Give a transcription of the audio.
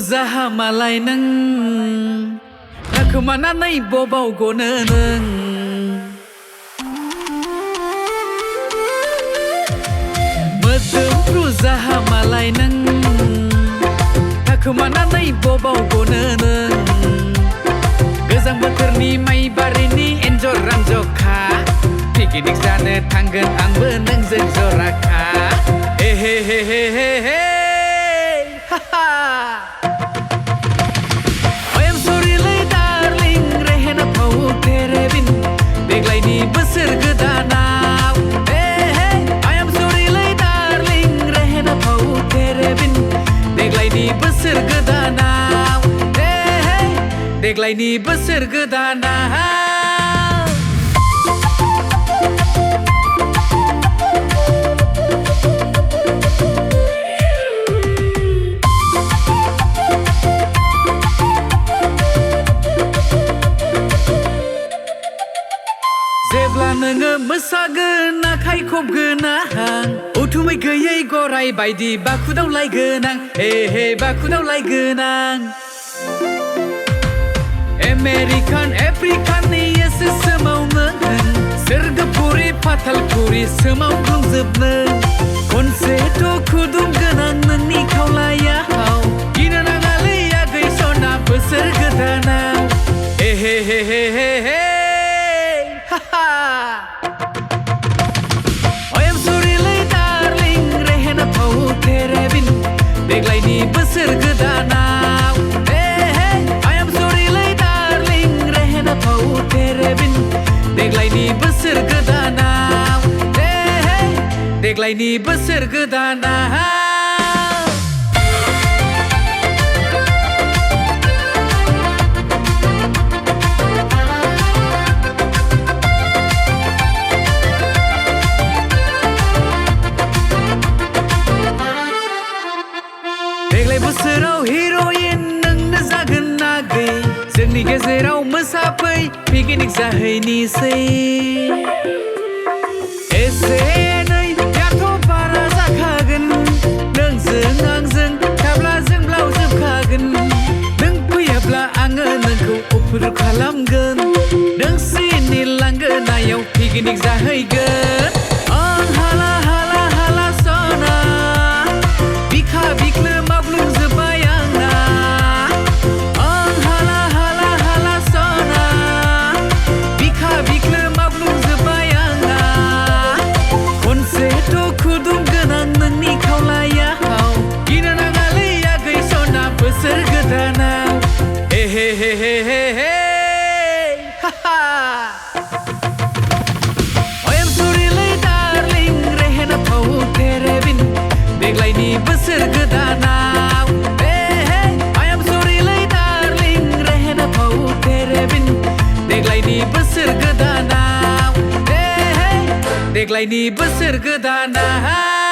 Zaha malai nang Nakumana nai bobau gona nang Medempru zaha malai nang Nakumana nai bobau gona nang Gozang bothorni mai barini enjor ramjokha Picnic jano thanggoन आंबो नोंजों जराखा He he he he he he Ha ha Deglaiनि बोसोर गोदानाव I am sorry लै darling रेहेना फाव तेरे बिन देग्लायनि बोसोर गोदानाव देग्लायनि बोसोर गोदानाव जेब्ला नोङो मोसागोन आखाइ खबगोन आं उथुमै गैयै गराय बायदि बाखुदावलायगोन आं हे बाखुदावलायगोन आं आमेरिकान आफ्रिकाननि एसे सोमावनो सोरगोफुरि फाथालफुरि सोमावग्लुंजोबनो खनसेथ' खुदुमगोन आं नोंनि खावलायाव गिनो नाङालै आगै सना बोसोर गोदानाव हे I am sorry लै darling रेहेना फाव तेरे बिन देग्लायनि बोसोर गोदानाव I am sorry लै darling रेहेना फाव तेरे बिन देग्लायनि बोसोर गोदानाव देग्लायनि बोसोर गोदानाव बोसोराव हिर'इन नोंनो जागोन आगै जोंनि गेजेराव मोसाफै पिकनिक जाहैनिसै एसे एनै दाथ' बारा जाखागोन नोंजों आंजों थाब्ला जों ब्लावजोबखागोन नों फैयाब्ला आङो नोंखौ अफुर खालामगोन नोंसिनि लांगोनायाव पिकनिक जाहैगोन आं हाला हाला हाला सना बिखा बिख्लो मावग्लुंजोब्बाय आंना आं हाला हाला हाला सना बिखा बिख्लो मावग्लुंजोब्बाय आंना खनसेथ' खुदुमगोन आं नोंनि खावलायाव गिनो नाङालै आगै सना बोसोर गोदानाव हे हा हा I am sorry लै darling रेहेना फाव तेरे बिन देग्लायनि बोसोर गोदानाव I am sorry लै darling रेहेना फाव तेरे बिन देग्लायनि बोसोर गोदानाव देग्लायनि बोसोर गोदानाव